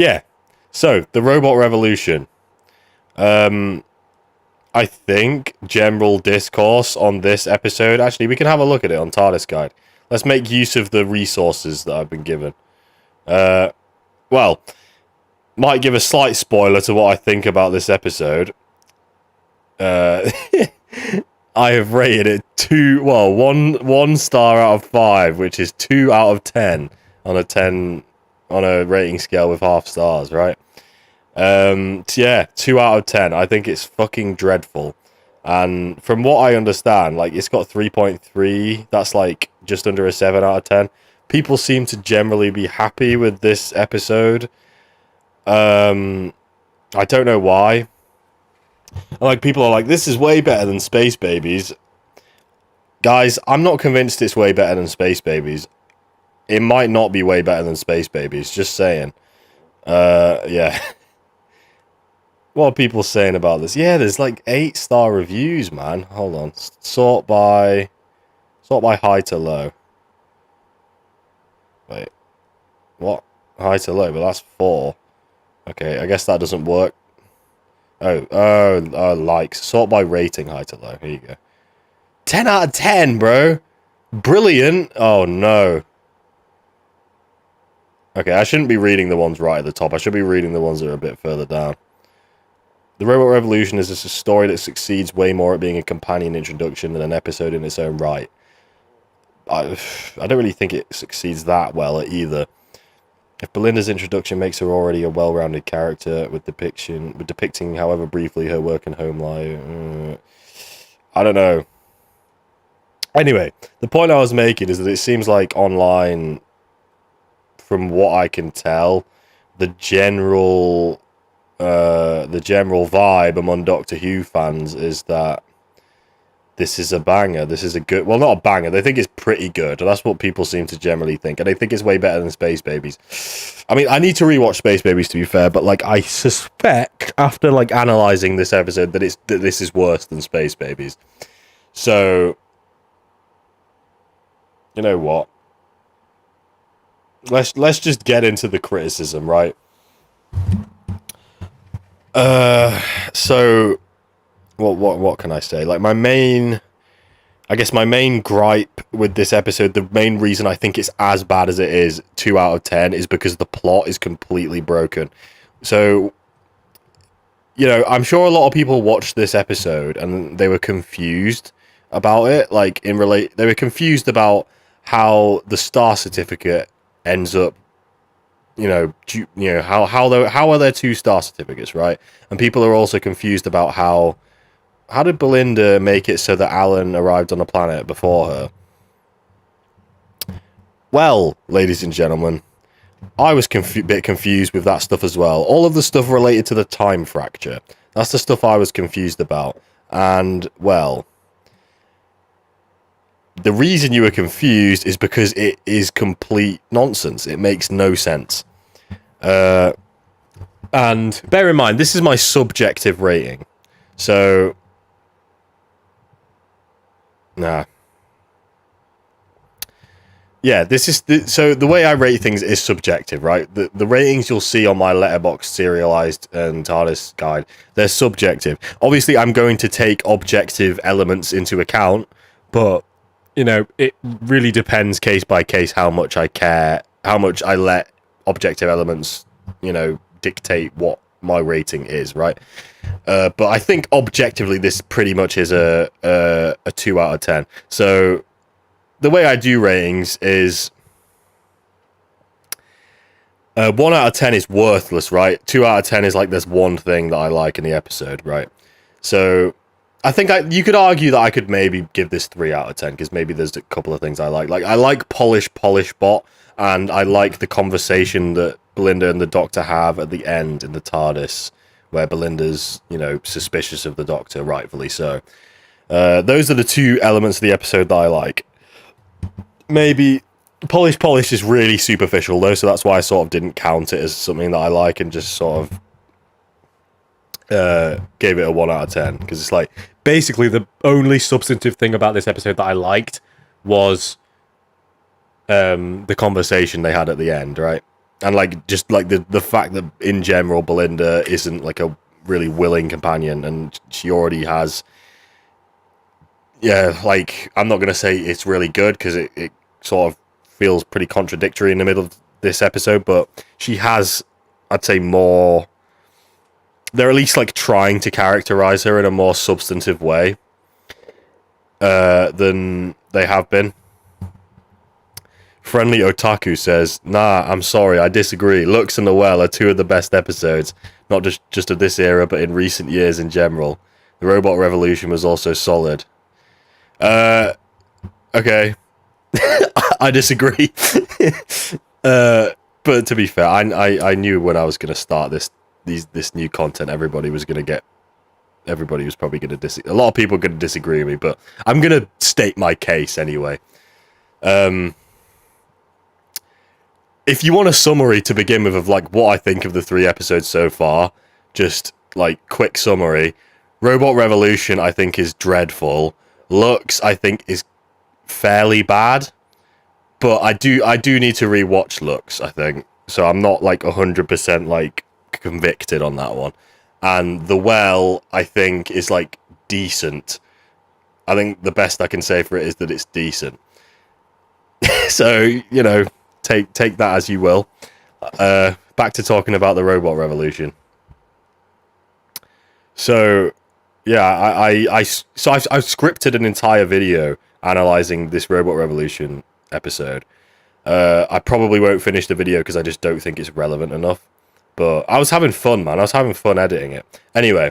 Yeah. So the robot revolution. I think general discourse on this episode. Actually, we can have a look at it on TARDIS Guide. Let's make use of the resources that I've been given. Well, might give a slight spoiler to what I think about this episode. I have rated it one star out of 5, which is 2 out of 10 on a rating scale with half stars, right? Yeah, 2 out of 10. I think it's fucking dreadful. And from what I understand, like, it's got 3.3. That's like just under a 7 out of 10. People seem to generally be happy with this episode. I don't know why. Like, people are like, this is way better than Space Babies. Guys, I'm not convinced it's way better than Space Babies. It might not be way better than Space Babies, just saying. Yeah. What are people saying about this? Yeah, there's like 8-star reviews, man. Hold on. Sort by high to low. Wait. What? High to low, but that's 4. Okay, I guess that doesn't work. Likes. Sort by rating, high to low. Here you go. 10 out of 10, bro. Brilliant. Oh, no. Okay, I shouldn't be reading the ones right at the top. I should be reading the ones that are a bit further down. The Robot Revolution is just a story that succeeds way more at being a companion introduction than an episode in its own right. I don't really think it succeeds that well at either. If Belinda's introduction makes her already a well-rounded character with depicting, however briefly, her work and home life, I don't know. Anyway, the point I was making is that it seems like online, from what I can tell, the general vibe among Doctor Who fans is that this is a banger. This is a good... Well, not a banger. They think it's pretty good. That's what people seem to generally think. And they think it's way better than Space Babies. I mean, I need to rewatch Space Babies, to be fair. But, like, I suspect, after, like, analysing this episode, that this is worse than Space Babies. So, you know what? Let's just get into the criticism, right? So... What can I say? Like, my main gripe with this episode, the main reason I think it's as bad as it is, 2 out of 10, is because the plot is completely broken. So, you know, I'm sure a lot of people watched this episode and they were confused about it. Like, they were confused about how the star certificate ends up, how are there 2 star certificates, right? And people are also confused about how did Belinda make it so that Alan arrived on a planet before her? Well, ladies and gentlemen, I was a bit confused with that stuff as well. All of the stuff related to the time fracture. That's the stuff I was confused about. And, well, the reason you were confused is because it is complete nonsense. It makes no sense. And bear in mind, this is my subjective rating. So... Nah. Yeah, this is... So the way I rate things is subjective, right? The ratings you'll see on my Letterboxd serialized and TARDIS guide, they're subjective. Obviously, I'm going to take objective elements into account, but, you know, it really depends case by case how much I care, how much I let objective elements, you know, dictate what my rating is, right? But I think objectively this pretty much is a 2 out of 10. So the way I do ratings is 1 out of 10 is worthless, right? 2 out of 10 is like there's one thing that I like in the episode, right? So I think you could argue that I could maybe give this 3 out of 10 because maybe there's a couple of things I like. Like, I like Polish Bot, and I like the conversation that Belinda and the Doctor have at the end in the TARDIS, where Belinda's, you know, suspicious of the Doctor, rightfully so. Those are the 2 elements of the episode that I like. Maybe Polish is really superficial, though, so that's why I sort of didn't count it as something that I like and just sort of gave it a 1 out of 10. Because it's like, basically, the only substantive thing about this episode that I liked was the conversation they had at the end, right? and like just like the fact that in general Belinda isn't like a really willing companion, and she already has. Yeah, like I'm not gonna say it's really good because it sort of feels pretty contradictory in the middle of this episode, but she has, I'd say, more. They're at least like trying to characterize her in a more substantive way than they have been. Friendly Otaku says, "Nah, I'm sorry, I disagree. Lux and the Well are two of the best episodes, not just of this era, but in recent years in general. The Robot Revolution was also solid." Okay, I disagree. But to be fair, I knew when I was going to start this new content, everybody was probably going to disagree. A lot of people are going to disagree with me, but I'm going to state my case anyway. If you want a summary to begin with of like what I think of the 3 episodes so far, just like quick summary. Robot Revolution I think is dreadful. Lux I think is fairly bad, but I do need to rewatch Lux, I think. So I'm not like 100% like convicted on that one. And The Well I think is like decent. I think the best I can say for it is that it's decent. So, you know, take that as you will. Back to talking about the Robot Revolution. So, yeah, I've scripted an entire video analyzing this Robot Revolution episode. I probably won't finish the video because I just don't think it's relevant enough. But I was having fun, man. I was having fun editing it. Anyway.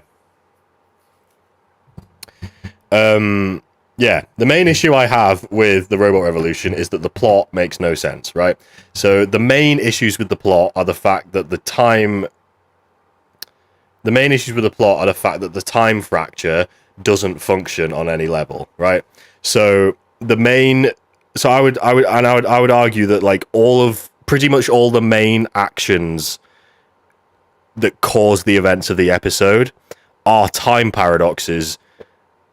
Yeah, the main issue I have with the Robot Revolution is that the plot makes no sense, right? So the main issues with the plot are the fact that the time fracture doesn't function on any level, right? So I would argue that like pretty much all the main actions that cause the events of the episode are time paradoxes,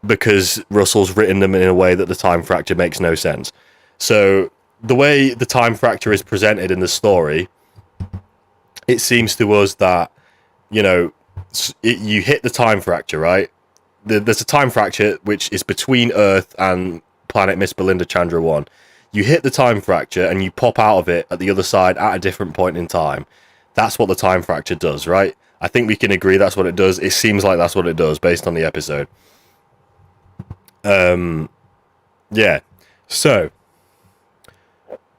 because Russell's written them in a way that the time fracture makes no sense. So the way the time fracture is presented in the story, it seems to us that, you know, you hit the time fracture, right? There's a time fracture which is between Earth and planet Miss Belinda Chandra 1. You hit the time fracture and you pop out of it at the other side at a different point in time. That's what the time fracture does, right? I think we can agree that's what it does. It seems like that's what it does based on the episode. Yeah. So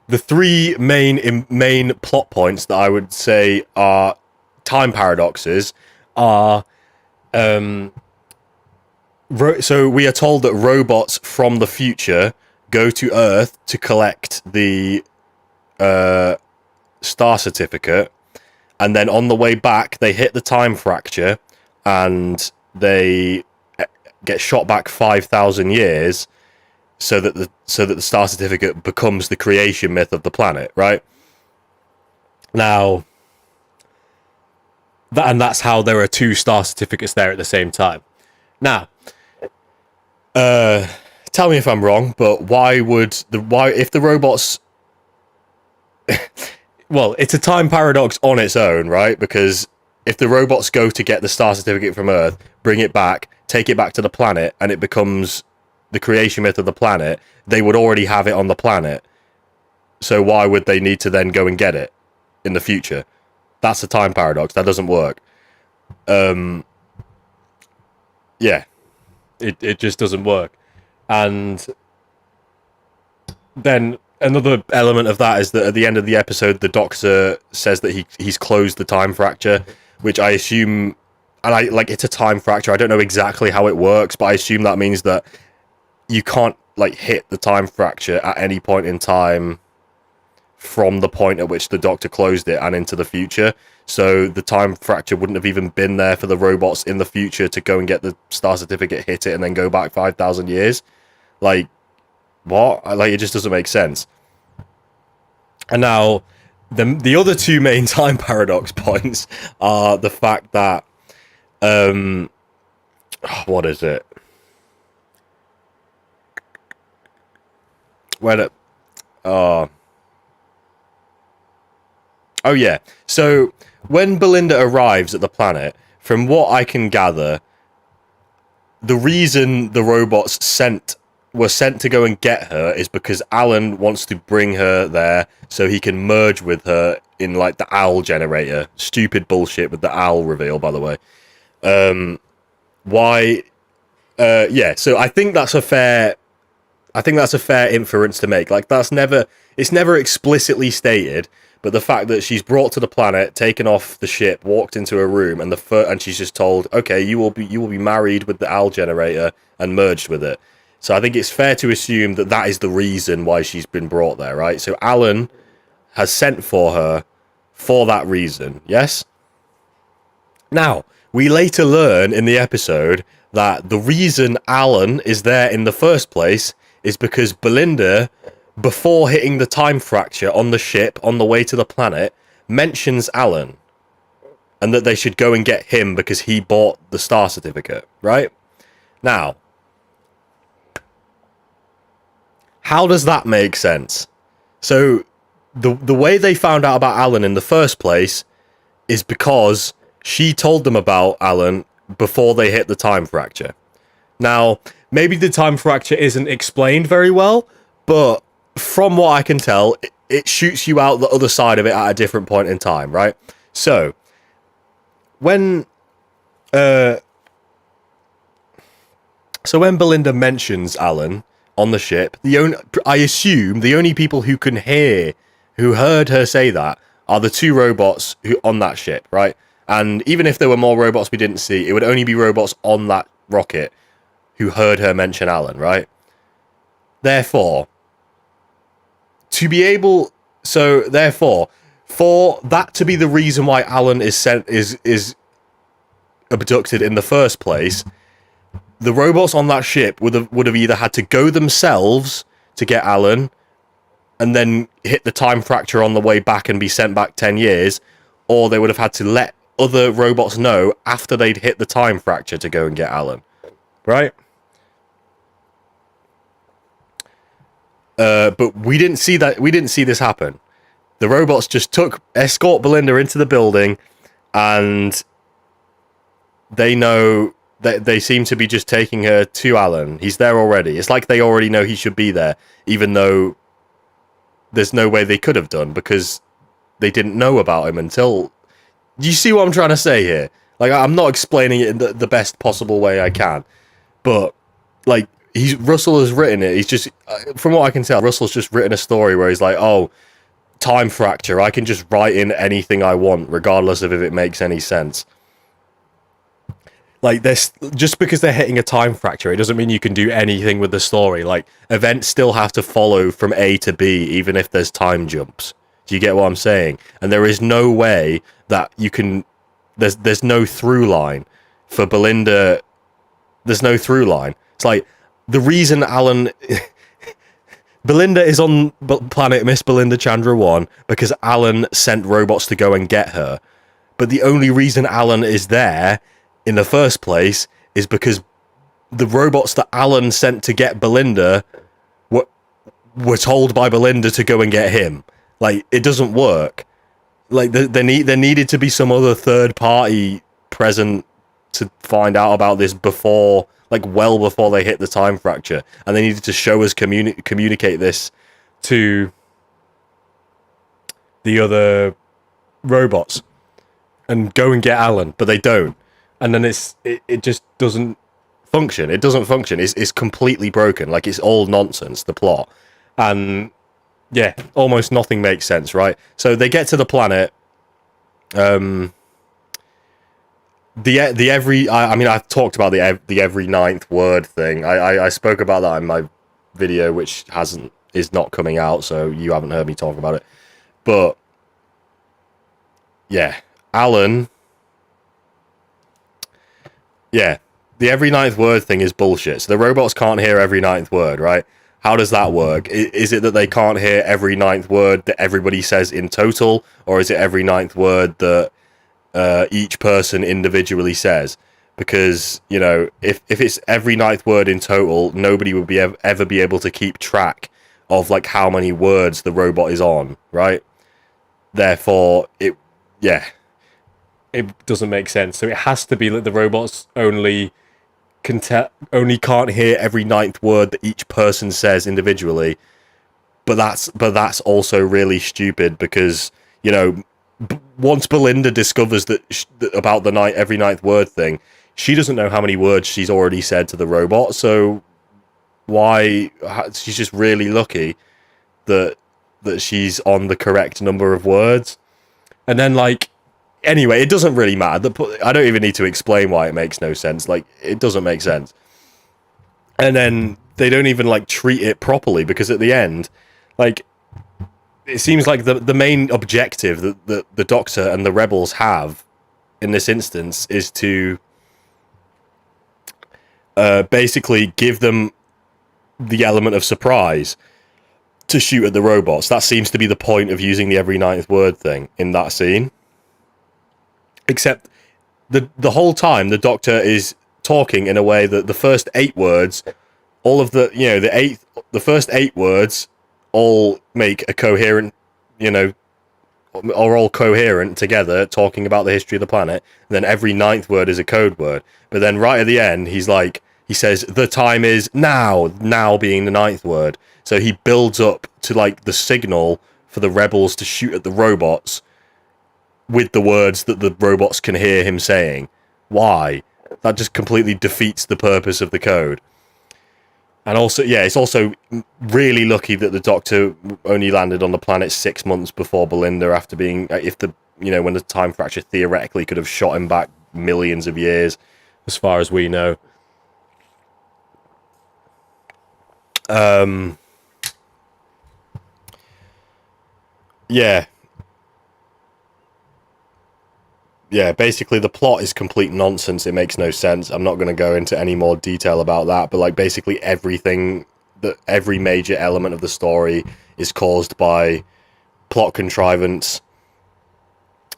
the 3 main plot points that I would say are time paradoxes are so we are told that robots from the future go to Earth to collect the star certificate, and then on the way back they hit the time fracture and they get shot back 5,000 years, so that the star certificate becomes the creation myth of the planet, right? Now, that's how there are 2 star certificates there at the same time. Now, tell me if I'm wrong, but why if the robots well, it's a time paradox on its own, right? Because if the robots go to get the star certificate from Earth, bring it back, take it back to the planet, and it becomes the creation myth of the planet, they would already have it on the planet. So why would they need to then go and get it in the future? That's a time paradox. That doesn't work. Yeah. It just doesn't work. And then another element of that is that at the end of the episode, the Doctor says that he's closed the time fracture, which I assume, and it's a time fracture. I don't know exactly how it works, but I assume that means that you can't like hit the time fracture at any point in time from the point at which the Doctor closed it and into the future. So the time fracture wouldn't have even been there for the robots in the future to go and get the star certificate, hit it, and then go back 5,000 years. Like, what? Like, it just doesn't make sense. And now, the other 2 main time paradox points are the fact that, what is it? Oh yeah. So when Belinda arrives at the planet, from what I can gather, the reason the robots were sent to go and get her is because Alan wants to bring her there so he can merge with her in like the owl generator. Stupid bullshit with the owl reveal, by the way. Why? Yeah. So I think that's a fair inference to make. Like it's never explicitly stated, but the fact that she's brought to the planet, taken off the ship, walked into a room, and she's just told, okay, you will be married with the owl generator and merged with it. So I think it's fair to assume that that is the reason why she's been brought there, right? So Alan has sent for her for that reason, yes? Now, we later learn in the episode that the reason Alan is there in the first place is because Belinda, before hitting the time fracture on the ship on the way to the planet, mentions Alan. And that they should go and get him because he bought the star certificate, right? Now, how does that make sense? So, the way they found out about Alan in the first place is because she told them about Alan before they hit the time fracture. Now, maybe the time fracture isn't explained very well, but from what I can tell, it shoots you out the other side of it at a different point in time, right? So, when Belinda mentions Alan on the ship, I assume the only people who heard her say that are the two robots on that ship, right? And even if there were more robots we didn't see, it would only be robots on that rocket who heard her mention Alan, right? Therefore, for that to be the reason why Alan is abducted in the first place, the robots on that ship would have either had to go themselves to get Alan and then hit the time fracture on the way back and be sent back 10 years, or they would have had to let other robots know after they'd hit the time fracture to go and get Alan, right? But we didn't see that. We didn't see this happen. The robots just escort Belinda into the building, and they know that they seem to be just taking her to Alan. He's there already. It's like they already know he should be there, even though there's no way they could have done because they didn't know about him until. Do you see what I'm trying to say here? Like, I'm not explaining it in the best possible way I can, but like Russell has written it. He's just, from what I can tell, Russell's just written a story where he's like, oh, time fracture. I can just write in anything I want, regardless of if it makes any sense. Like, this, just because they're hitting a time fracture, it doesn't mean you can do anything with the story. Like, events still have to follow from A to B, even if there's time jumps. Do you get what I'm saying? And there is no way that you can. There's no through line for Belinda. There's no through line. It's like the reason Alan. Belinda is on planet Miss Belinda Chandra 1 because Alan sent robots to go and get her. But the only reason Alan is there in the first place is because the robots that Alan sent to get Belinda were told by Belinda to go and get him. Like, it doesn't work. Like, there needed to be some other third party present to find out about this before, like, well before they hit the time fracture. And they needed to show us, communicate this to the other robots and go and get Alan, but they don't. And then it just doesn't function. It doesn't function. It's completely broken. Like, it's all nonsense, the plot. And yeah, almost nothing makes sense, right? So they get to the planet. I've talked about the every ninth word thing. I spoke about that in my video, which is not coming out, so you haven't heard me talk about it. But yeah, Alan. Yeah, the every ninth word thing is bullshit. So the robots can't hear every ninth word, right? How does that work? Is it that they can't hear every ninth word that everybody says in total, or is it every ninth word that each person individually says? Because, you know, if it's every ninth word in total, nobody would be ever be able to keep track of, like, how many words the robot is on, right? Therefore, yeah, It doesn't make sense. So it has to be that the robots only can't hear every ninth word that each person says individually. But that's also really stupid because, you know, once Belinda discovers that about the every ninth word thing, she doesn't know how many words she's already said to the robot. So why she's just really lucky that she's on the correct number of words. And then, like, anyway, it doesn't really matter. I don't even need to explain why it makes no sense. Like, it doesn't make sense. And then they don't even, like, treat it properly because at the end, like, it seems like the main objective that the Doctor and the rebels have in this instance is to basically give them the element of surprise to shoot at the robots. That seems to be the point of using the every ninth word thing in that scene. Except the whole time the Doctor is talking in a way that the first 8 words, all of the, you know, the first 8 words all make a coherent, you know, are all coherent together, talking about the history of the planet. And then every ninth word is a code word. But then right at the end, he says, the time is now being the ninth word. So he builds up to, like, the signal for the rebels to shoot at the robots with the words that the robots can hear him saying. Why? That just completely defeats the purpose of the code. And also, yeah, it's also really lucky that the Doctor only landed on the planet 6 months before Belinda, after being, when the time fracture theoretically could have shot him back millions of years, as far as we know. Yeah, basically the plot is complete nonsense. It makes no sense. I'm not going to go into any more detail about that, but, like, basically every major element of the story is caused by plot contrivance.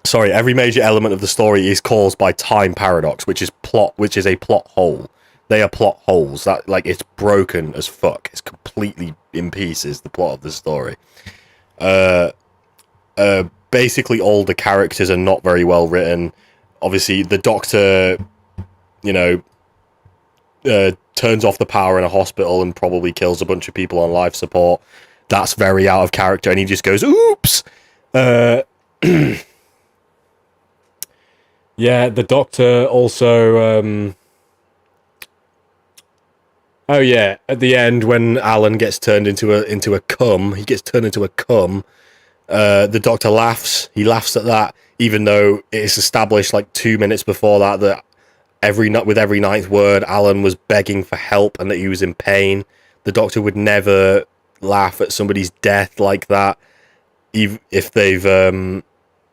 Sorry, every major element of the story is caused by time paradox, which is a plot hole. They are plot holes. That, like, it's broken as fuck. It's completely in pieces, the plot of the story. Basically all the characters are not very well written. Obviously, the Doctor, turns off the power in a hospital and probably kills a bunch of people on life support. That's very out of character, and he just goes, oops! Yeah, the Doctor also... Oh yeah, at the end when Alan gets turned into a cum, he gets turned into a cum. The Doctor laughs. He laughs at that, even though it's established like 2 minutes before that with every ninth word, Alan was begging for help and that he was in pain. The Doctor would never laugh at somebody's death like that, even if they've,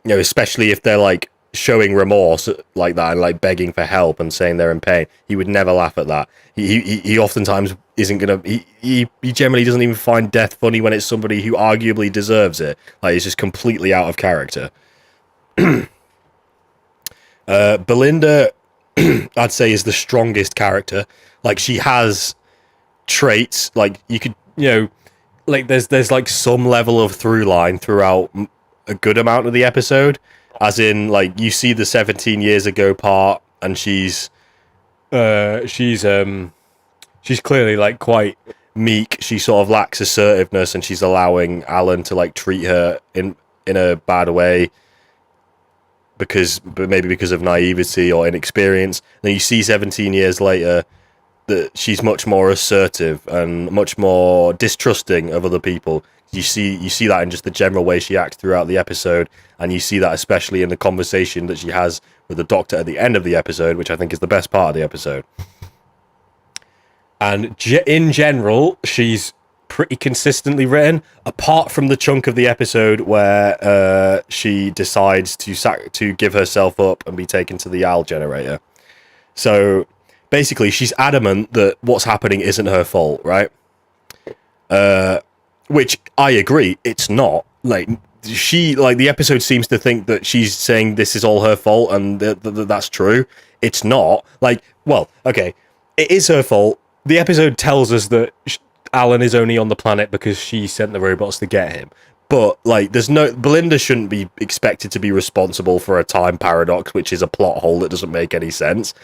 especially if they're, like, showing remorse like that and, like, begging for help and saying they're in pain. He would never laugh at that. He oftentimes isn't gonna. He generally doesn't even find death funny when it's somebody who arguably deserves it. Like, it's just completely out of character. Belinda, I'd say, is the strongest character. Like, she has traits. Like, you could, like, there's like some level of through line throughout a good amount of the episode. As in, like, you see the 17 years ago part, and she's clearly, like, quite meek. She sort of lacks assertiveness, and she's allowing Alan to, like, treat her in a bad way maybe because of naivety or inexperience. Then you see 17 years later that she's much more assertive and much more distrusting of other people. You see that in just the general way she acts throughout the episode, and you see that especially in the conversation that she has with the Doctor at the end of the episode, which I think is the best part of the episode. And in general, she's pretty consistently written, apart from the chunk of the episode where she decides to give herself up and be taken to the Al generator. So basically, she's adamant that what's happening isn't her fault, right? Which I agree, it's not. Like, the episode seems to think that she's saying this is all her fault, and that's true. It's not. Like, well, okay, it is her fault. The episode tells us that Alan is only on the planet because she sent the robots to get him. But like, there's no Belinda shouldn't be expected to be responsible for a time paradox, which is a plot hole that doesn't make any sense.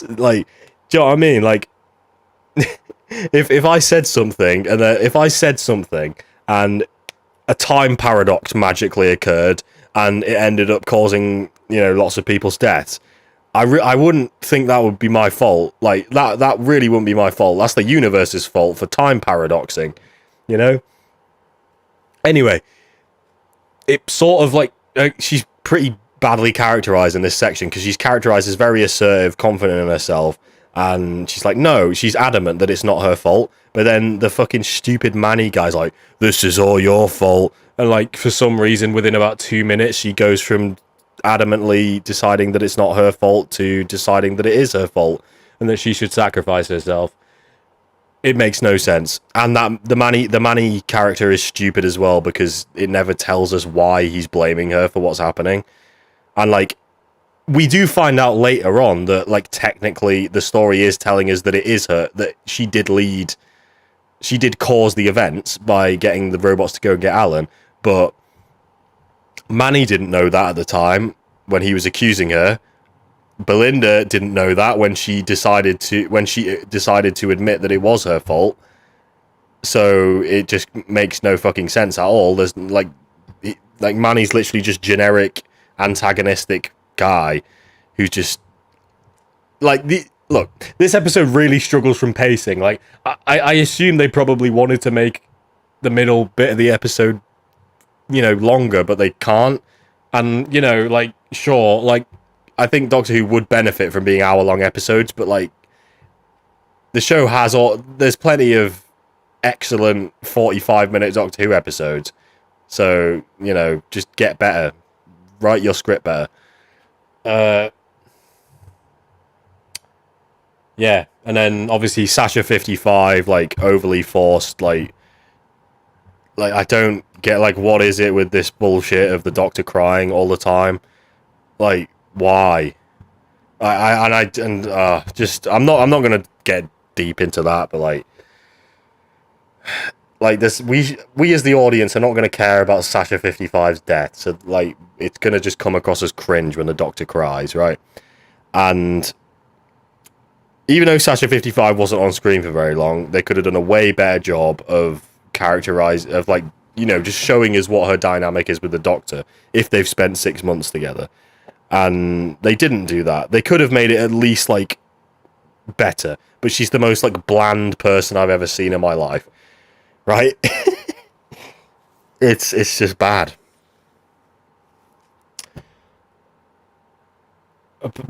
Like, do you know what I mean? Like, if I said something and a time paradox magically occurred and it ended up causing, you know, lots of people's deaths, I wouldn't think that would be my fault. Like, that really wouldn't be my fault. That's the universe's fault for time paradoxing, you know? Anyway, it sort of like, she's pretty badly characterized in this section because she's characterized as very assertive, confident in herself, and she's like, no, she's adamant that it's not her fault. But then the fucking stupid Manny guy's like, this is all your fault. And like, for some reason, within about 2 minutes, she goes from adamantly deciding that it's not her fault to deciding that it is her fault and that she should sacrifice herself. It makes no sense. And that the Manny character is stupid as well because it never tells us why he's blaming her for what's happening. And like, we do find out later on that, like, technically the story is telling us that it is her, that she did cause the events by getting the robots to go and get Alan, but Manny didn't know that at the time when he was accusing her. Belinda didn't know that when she decided to admit that it was her fault. So it just makes no fucking sense at all. There's like Manny's literally just generic antagonistic guy who's just like look, this episode really struggles from pacing. Like, I assume they probably wanted to make the middle bit of the episode, you know, longer, but they can't. And, you know, like, sure, like, I think Doctor Who would benefit from being hour-long episodes, but like, the show has there's plenty of excellent 45-minute Doctor Who episodes. So, you know, just get better. Write your script better. Yeah, and then obviously Sasha 55, like, overly forced, like I don't get, like, what is it with this bullshit of the Doctor crying all the time? Like, why? I'm not gonna get deep into that, but like this, we as the audience are not gonna care about Sasha 55's death, so like, it's gonna just come across as cringe when the Doctor cries, right? And even though Sasha 55 wasn't on screen for very long, they could have done a way better job of like, you know, just showing us what her dynamic is with the Doctor if they've spent 6 months together. And they didn't do that. They could have made it at least, like, better, but she's the most, like, bland person I've ever seen in my life, right? It's just bad.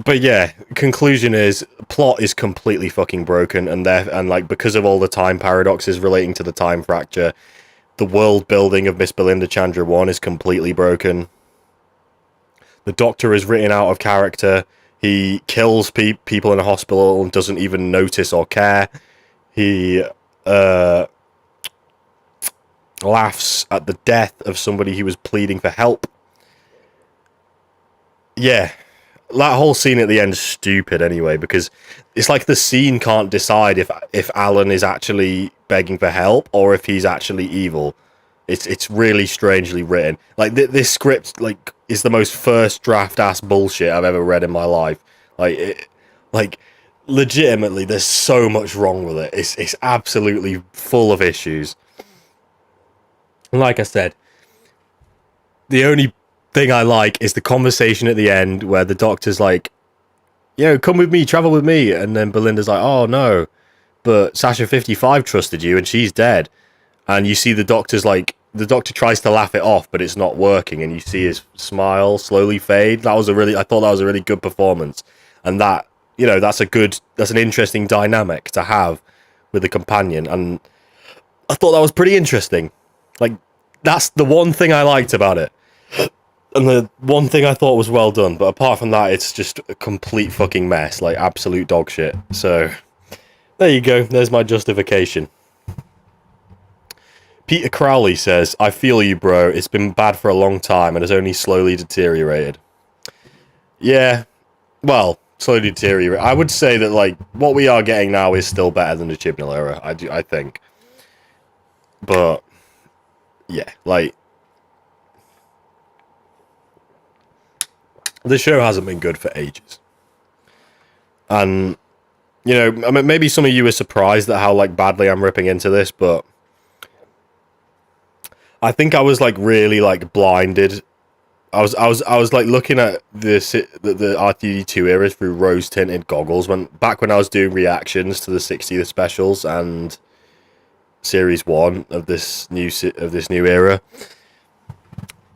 But yeah, conclusion is, plot is completely fucking broken, and like, because of all the time paradoxes relating to the time fracture, the world building of Miss Belinda Chandra 1 is completely broken. The Doctor is written out of character. He kills people in a hospital and doesn't even notice or care. He laughs at the death of somebody who was pleading for help. Yeah, that whole scene at the end is stupid anyway, because it's like the scene can't decide if Alan is actually begging for help or if he's actually evil. It's really strangely written. Like, this script, like, is the most first draft ass bullshit I've ever read in my life. Like, legitimately, there's so much wrong with it. It's absolutely full of issues. And like I said, the only thing I like is the conversation at the end where the Doctor's like, yo, come with me, travel with me. And then Belinda's like, oh no, but Sasha 55 trusted you and she's dead. And you see the Doctor's like, the Doctor tries to laugh it off, but it's not working. And you see his smile slowly fade. I thought that was a really good performance. And that, you know, that's an interesting dynamic to have with a companion. And I thought that was pretty interesting. Like, that's the one thing I liked about it. And the one thing I thought was well done. But apart from that, it's just a complete fucking mess. Like, absolute dog shit. So, there you go. There's my justification. Peter Crowley says, I feel you, bro. It's been bad for a long time and has only slowly deteriorated. Yeah, well, slowly deteriorated. I would say that, like, what we are getting now is still better than the Chibnall era, I think. But, yeah, like, the show hasn't been good for ages. And, you know, I mean, maybe some of you are surprised at how, like, badly I'm ripping into this, but I think I was, like, really, like, blinded. I was like looking at the R2D2 era through rose tinted goggles when I was doing reactions to the 60th specials and series 1 of this new era.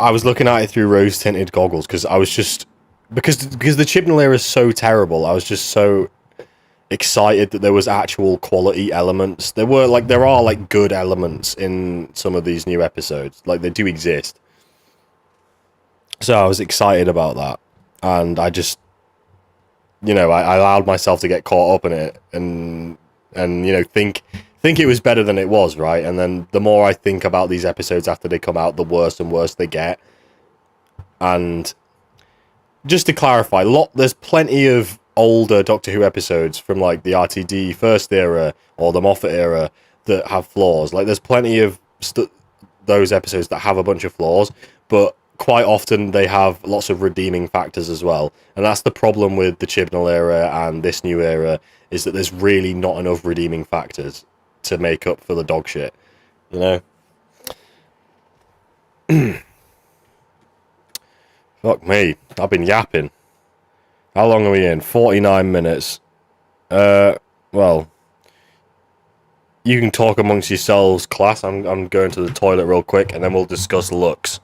I was looking at it through rose tinted goggles because I was just because the Chibnall era is so terrible. I was just so excited that there was actual quality elements. There are like good elements in some of these new episodes. Like, they do exist. So I was excited about that, and I just, you know, I allowed myself to get caught up in it, and you know, think it was better than it was, right? And then the more I think about these episodes after they come out, the worse and worse they get. And just to clarify, there's plenty of older Doctor Who episodes from like the RTD first era or the Moffat era that have flaws. Like, there's plenty of those episodes that have a bunch of flaws, but quite often they have lots of redeeming factors as well. And that's the problem with the Chibnall era and this new era, is that there's really not enough redeeming factors to make up for the dog shit, you know? Fuck me, I've been yapping. How long are we in? 49 minutes. Well, you can talk amongst yourselves, class. I'm going to the toilet real quick, and then we'll discuss looks.